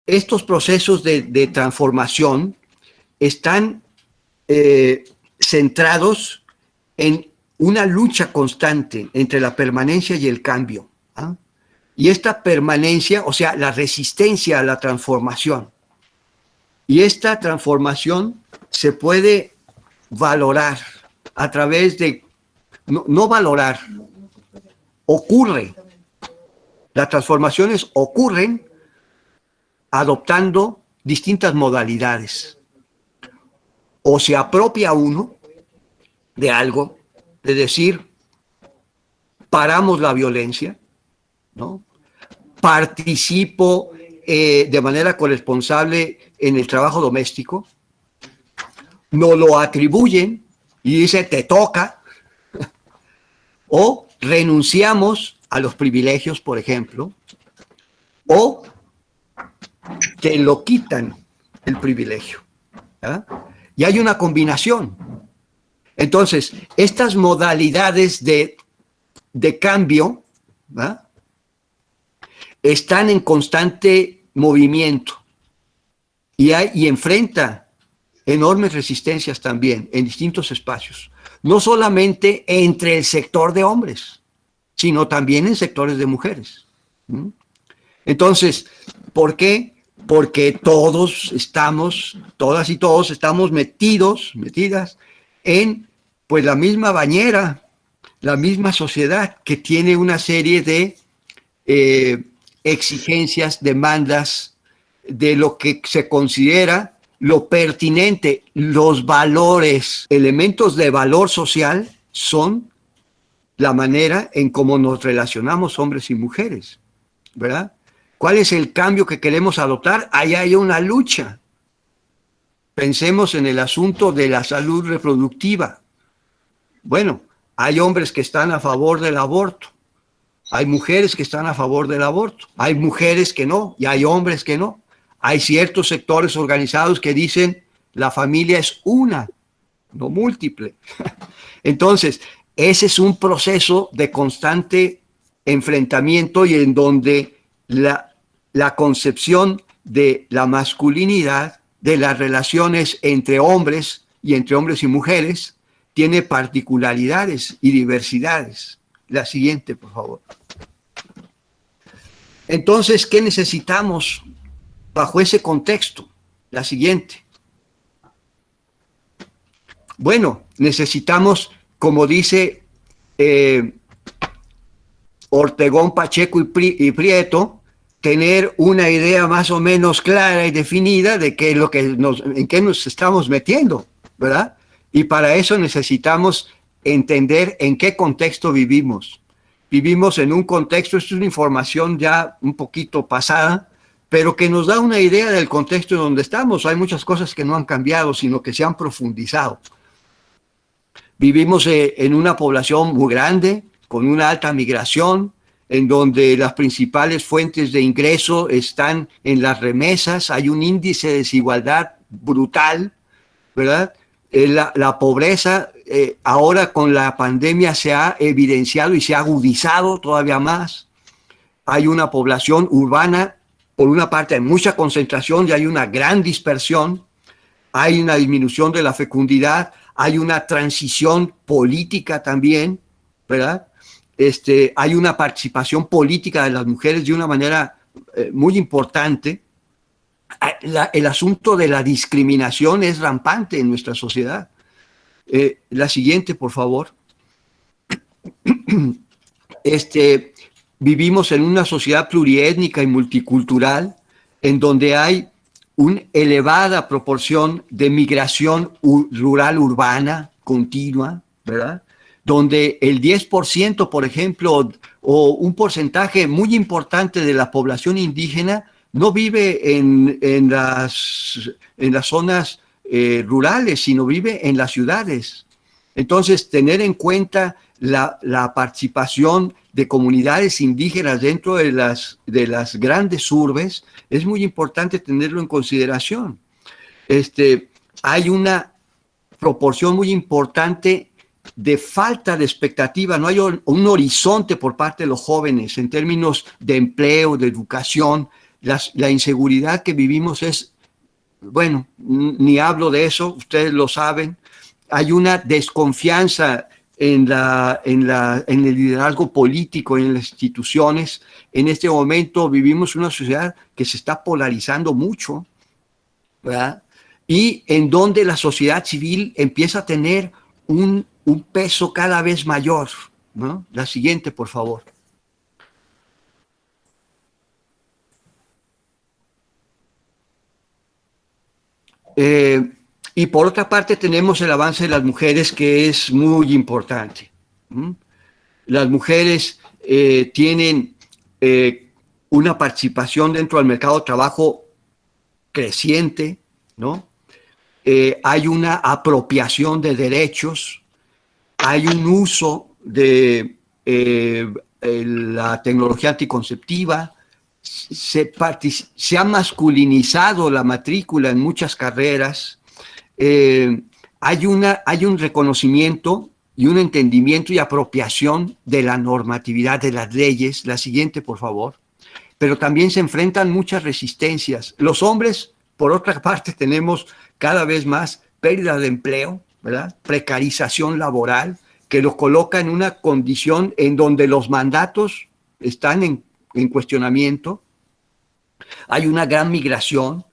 estos procesos de transformación están centrados en una lucha constante entre la permanencia y el cambio. ¿Ah? Y esta permanencia, o sea, la resistencia a la transformación. Y esta transformación se puede valorar a través de, no valorar, ocurre. Las transformaciones ocurren adoptando distintas modalidades. O se apropia uno de algo, de decir, paramos la violencia, ¿no? Participo de manera corresponsable en el trabajo doméstico, nos lo atribuyen y dice, te toca, o renunciamos a los privilegios, por ejemplo, o te lo quitan el privilegio. ¿Ah? Y hay una combinación. Entonces, estas modalidades de cambio, ¿verdad?, están en constante movimiento y enfrenta enormes resistencias también en distintos espacios, no solamente entre el sector de hombres, sino también en sectores de mujeres. Entonces, ¿por qué? Porque todas y todos estamos metidas en pues la misma bañera, la misma sociedad que tiene una serie de exigencias, demandas de lo que se considera lo pertinente, los valores, elementos de valor social son la manera en cómo nos relacionamos hombres y mujeres, ¿verdad? ¿Cuál es el cambio que queremos adoptar? Ahí hay una lucha. Pensemos en el asunto de la salud reproductiva. Bueno, hay hombres que están a favor del aborto, hay mujeres que están a favor del aborto, hay mujeres que no, y hay hombres que no. Hay ciertos sectores organizados que dicen la familia es una, no múltiple. Entonces, ese es un proceso de constante enfrentamiento y en donde la concepción de la masculinidad, de las relaciones entre hombres y mujeres, tiene particularidades y diversidades. La siguiente, por favor. Entonces, ¿qué necesitamos bajo ese contexto? La siguiente. Bueno, necesitamos, como dice Ortegón, Pacheco y Prieto, tener una idea más o menos clara y definida de qué es lo que en qué nos estamos metiendo, ¿verdad? Y para eso necesitamos entender en qué contexto vivimos. Vivimos en un contexto, esto es una información ya un poquito pasada, pero que nos da una idea del contexto en donde estamos. Hay muchas cosas que no han cambiado, sino que se han profundizado. Vivimos en una población muy grande, con una alta migración, en donde las principales fuentes de ingreso están en las remesas, hay un índice de desigualdad brutal, ¿verdad? La pobreza ahora con la pandemia se ha evidenciado y se ha agudizado todavía más. Hay una población urbana, por una parte hay mucha concentración y hay una gran dispersión, hay una disminución de la fecundidad, hay una transición política también, ¿verdad? Hay una participación política de las mujeres de una manera muy importante. El asunto de la discriminación es rampante en nuestra sociedad. La siguiente, por favor. Vivimos en una sociedad pluriétnica y multicultural en donde hay una elevada proporción de migración rural urbana continua, ¿verdad? Donde el 10%, por ejemplo, o un porcentaje muy importante de la población indígena no vive en las zonas rurales, sino vive en las ciudades. Entonces, tener en cuenta la participación de comunidades indígenas dentro de las grandes urbes es muy importante tenerlo en consideración. Hay una proporción muy importante de falta de expectativa, no hay un horizonte por parte de los jóvenes en términos de empleo, de educación. la inseguridad que vivimos es, bueno, ni hablo de eso, ustedes lo saben. Hay una desconfianza en el liderazgo político, en las instituciones. En este momento vivimos una sociedad que se está polarizando mucho, ¿verdad? Y en donde la sociedad civil empieza a tener un peso cada vez mayor, ¿no? La siguiente, por favor. Y por otra parte tenemos el avance de las mujeres, que es muy importante. Las mujeres tienen una participación dentro del mercado de trabajo creciente, ¿no? Hay una apropiación de derechos, hay un uso de la tecnología anticonceptiva, se ha masculinizado la matrícula en muchas carreras, hay un reconocimiento y un entendimiento y apropiación de la normatividad de las leyes. La siguiente, por favor. Pero también se enfrentan muchas resistencias. Los hombres, por otra parte, tenemos cada vez más pérdida de empleo, ¿verdad? Precarización laboral, que los coloca en una condición en donde los mandatos están en cuestionamiento. Hay una gran migración,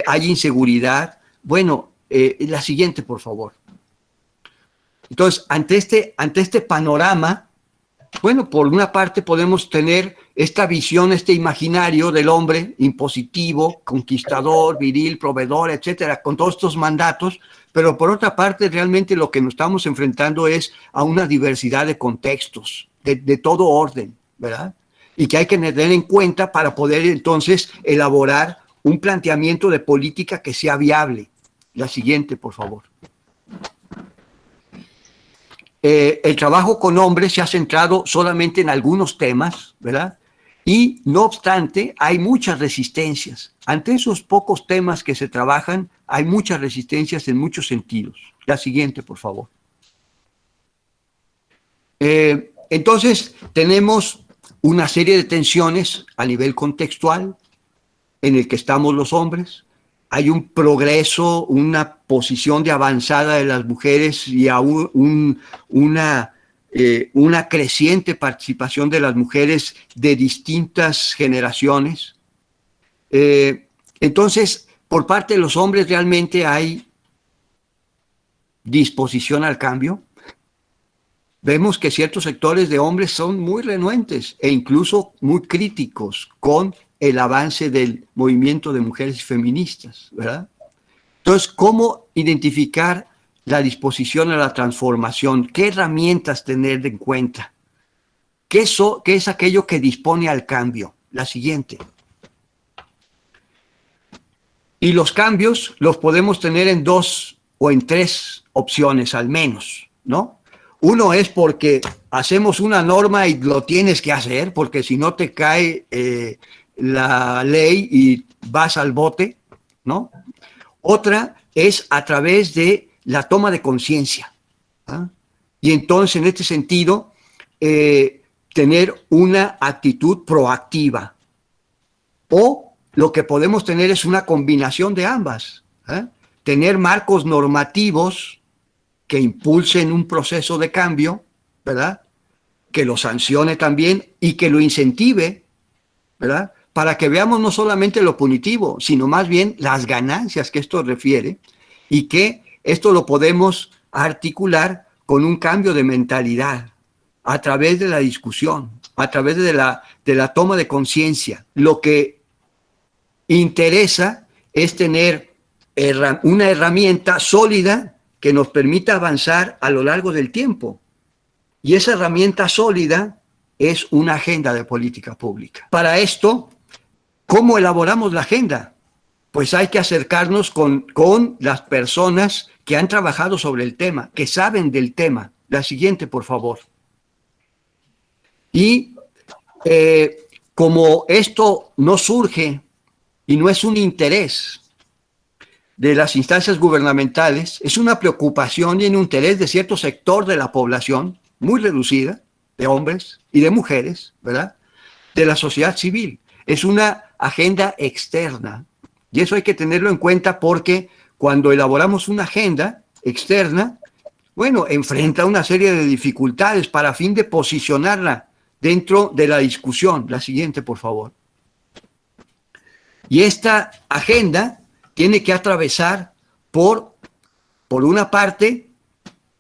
hay inseguridad. Bueno, la siguiente, por favor. Entonces, ante este panorama, bueno, por una parte podemos tener esta visión, este imaginario del hombre impositivo, conquistador, viril, proveedor, etcétera, con todos estos mandatos, pero por otra parte realmente lo que nos estamos enfrentando es a una diversidad de contextos, de todo orden, ¿verdad? Y que hay que tener en cuenta para poder entonces elaborar un planteamiento de política que sea viable. La siguiente, por favor. El trabajo con hombres se ha centrado solamente en algunos temas, ¿verdad? Y no obstante, hay muchas resistencias. Ante esos pocos temas que se trabajan, hay muchas resistencias en muchos sentidos. La siguiente, por favor. Entonces, tenemos una serie de tensiones a nivel contextual en el que estamos los hombres. Hay un progreso, una posición de avanzada de las mujeres y aún una creciente participación de las mujeres de distintas generaciones. Entonces, por parte de los hombres realmente hay disposición al cambio. Vemos que ciertos sectores de hombres son muy renuentes e incluso muy críticos con el avance del movimiento de mujeres feministas, ¿verdad? Entonces, ¿cómo identificar la disposición a la transformación? ¿Qué herramientas tener en cuenta? ¿Qué es aquello que dispone al cambio? La siguiente. Y los cambios los podemos tener en 2 o en 3 opciones al menos, ¿no? Uno es porque hacemos una norma y lo tienes que hacer, porque si no te cae la ley y vas al bote, ¿no? Otra es a través de la toma de conciencia, ¿ah? Y entonces, en este sentido, tener una actitud proactiva. O lo que podemos tener es una combinación de ambas, ¿eh? Tener marcos normativos que impulsen un proceso de cambio, ¿verdad? Que lo sancione también y que lo incentive, ¿verdad? Para que veamos no solamente lo punitivo, sino más bien las ganancias que esto refiere y que esto lo podemos articular con un cambio de mentalidad a través de la discusión, a través de la toma de conciencia. Lo que interesa es tener una herramienta sólida que nos permita avanzar a lo largo del tiempo. Y esa herramienta sólida es una agenda de política pública. Para esto, ¿cómo elaboramos la agenda? Pues hay que acercarnos con las personas que han trabajado sobre el tema, que saben del tema. La siguiente, por favor. Y como esto no surge y no es un interés de las instancias gubernamentales, es una preocupación y un interés de cierto sector de la población, muy reducida, de hombres y de mujeres, ¿verdad? De la sociedad civil. Es una agenda externa. Y eso hay que tenerlo en cuenta porque cuando elaboramos una agenda externa, bueno, enfrenta una serie de dificultades para fin de posicionarla dentro de la discusión. La siguiente, por favor. Y esta agenda tiene que atravesar por una parte,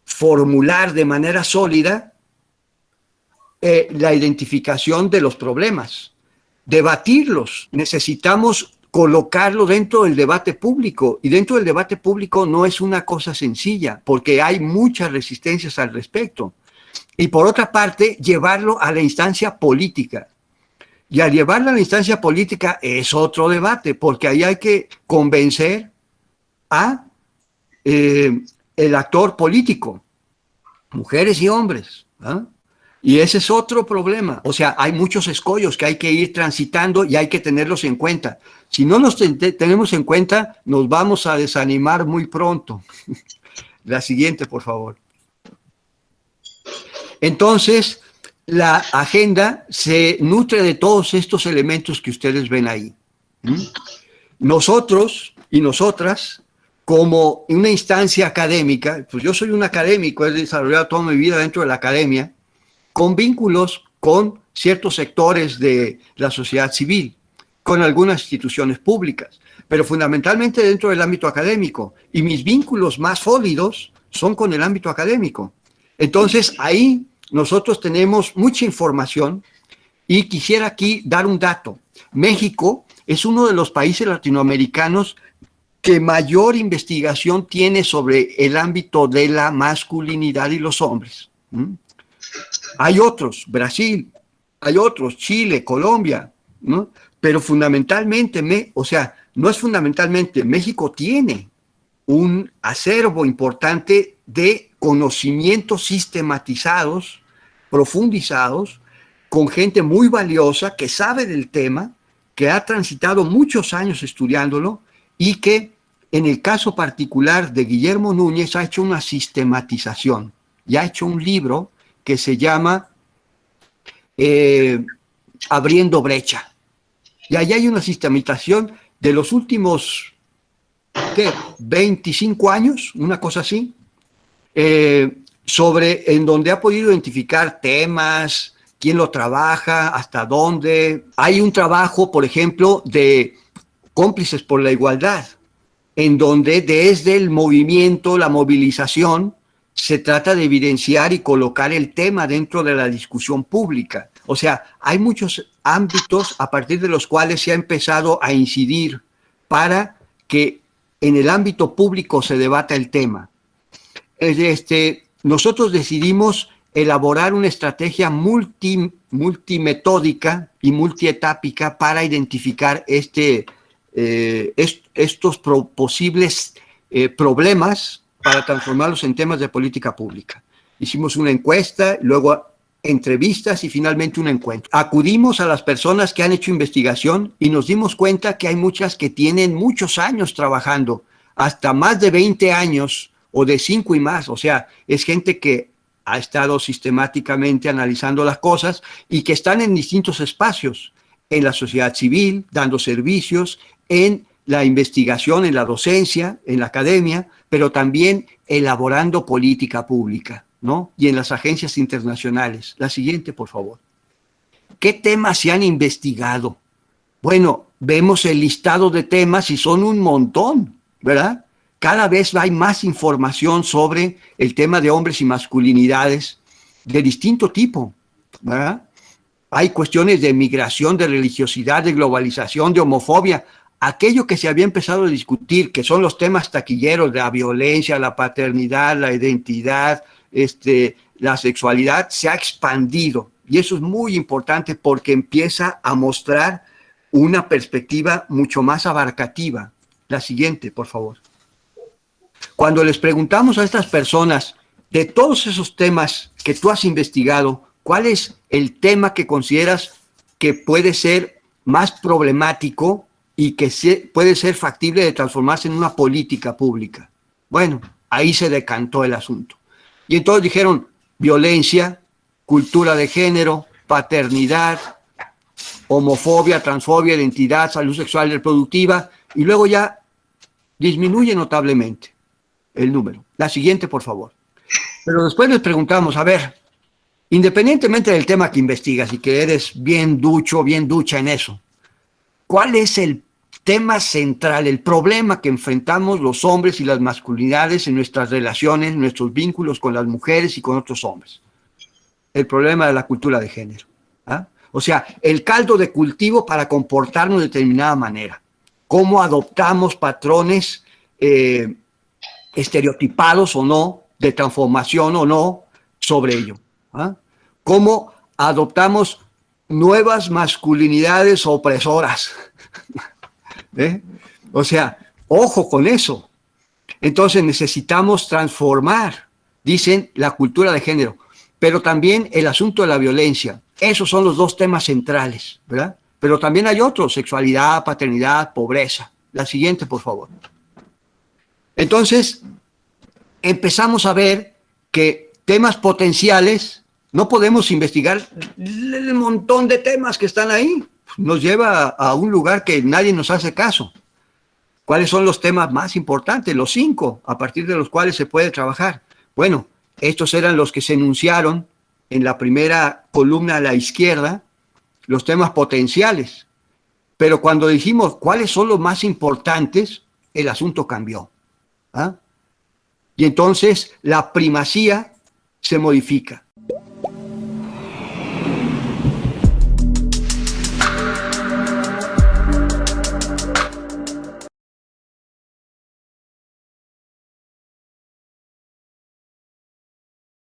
formular de manera sólida la identificación de los problemas, debatirlos. Necesitamos colocarlo dentro del debate público, y dentro del debate público no es una cosa sencilla, porque hay muchas resistencias al respecto. Y por otra parte, llevarlo a la instancia política. Y al llevarlo a la instancia política es otro debate, porque ahí hay que convencer a el actor político, mujeres y hombres, ¿eh? Y ese es otro problema. O sea, hay muchos escollos que hay que ir transitando y hay que tenerlos en cuenta. Si no los tenemos en cuenta, nos vamos a desanimar muy pronto. La siguiente, por favor. Entonces, la agenda se nutre de todos estos elementos que ustedes ven ahí. Nosotros y nosotras, como una instancia académica, pues yo soy un académico, he desarrollado toda mi vida dentro de la academia, con vínculos con ciertos sectores de la sociedad civil, con algunas instituciones públicas, pero fundamentalmente dentro del ámbito académico. Y mis vínculos más sólidos son con el ámbito académico. Entonces, ahí nosotros tenemos mucha información y quisiera aquí dar un dato. México es uno de los países latinoamericanos que mayor investigación tiene sobre el ámbito de la masculinidad y los hombres. Hay otros, Brasil, hay otros, Chile, Colombia, ¿no? Pero fundamentalmente, no es fundamentalmente, México tiene un acervo importante de conocimientos sistematizados, profundizados, con gente muy valiosa que sabe del tema, que ha transitado muchos años estudiándolo y que en el caso particular de Guillermo Núñez ha hecho una sistematización y ha hecho un libro que se llama Abriendo Brecha. Y ahí hay una sistematización de los últimos, ¿qué? 25 años, una cosa así, en donde ha podido identificar temas, quién lo trabaja, hasta dónde. Hay un trabajo, por ejemplo, de Cómplices por la Igualdad, en donde desde el movimiento, la movilización, se trata de evidenciar y colocar el tema dentro de la discusión pública. O sea, hay muchos ámbitos a partir de los cuales se ha empezado a incidir para que en el ámbito público se debata el tema. Nosotros decidimos elaborar una estrategia multimetódica y multietápica para identificar estos posibles problemas para transformarlos en temas de política pública. Hicimos una encuesta, luego entrevistas y finalmente un encuentro. Acudimos a las personas que han hecho investigación y nos dimos cuenta que hay muchas que tienen muchos años trabajando, hasta más de 20 años o de 5 y más. O sea, es gente que ha estado sistemáticamente analizando las cosas y que están en distintos espacios, en la sociedad civil, dando servicios, en la investigación, en la docencia, en la academia, pero también elaborando política pública, ¿no? Y en las agencias internacionales. La siguiente, por favor. ¿Qué temas se han investigado? Bueno, vemos el listado de temas y son un montón, ¿verdad? Cada vez hay más información sobre el tema de hombres y masculinidades de distinto tipo, ¿verdad? Hay cuestiones de migración, de religiosidad, de globalización, de homofobia. Aquello que se había empezado a discutir, que son los temas taquilleros de la violencia, la paternidad, la identidad, la sexualidad, se ha expandido. Y eso es muy importante porque empieza a mostrar una perspectiva mucho más abarcativa. La siguiente, por favor. Cuando les preguntamos a estas personas de todos esos temas que tú has investigado, ¿cuál es el tema que consideras que puede ser más problemático y que puede ser factible de transformarse en una política pública? Bueno, ahí se decantó el asunto. Y entonces dijeron violencia, cultura de género, paternidad, homofobia, transfobia, identidad, salud sexual y reproductiva, y luego ya disminuye notablemente el número. La siguiente, por favor. Pero después les preguntamos, a ver, independientemente del tema que investigas y que eres bien ducho, bien ducha en eso, ¿cuál es el tema central, el problema que enfrentamos los hombres y las masculinidades en nuestras relaciones, nuestros vínculos con las mujeres y con otros hombres? El problema de la cultura de género. ¿Ah? O sea, el caldo de cultivo para comportarnos de determinada manera. Cómo adoptamos patrones estereotipados o no, de transformación o no, sobre ello. ¿Ah? Cómo adoptamos nuevas masculinidades opresoras. ¿Eh? O sea, ojo con eso. Entonces necesitamos transformar, dicen, la cultura de género, pero también el asunto de la violencia. Esos son los dos temas centrales, ¿verdad? Pero también hay otros: sexualidad, paternidad, pobreza. La siguiente, por favor. Entonces, empezamos a ver que temas potenciales, no podemos investigar el montón de temas que están ahí. Nos lleva a un lugar que nadie nos hace caso. ¿Cuáles son los temas más importantes? Los 5, a partir de los cuales se puede trabajar. Bueno, estos eran los que se enunciaron en la primera columna a la izquierda, los temas potenciales. Pero cuando dijimos cuáles son los más importantes, el asunto cambió. ¿Ah? Y entonces la primacía se modifica.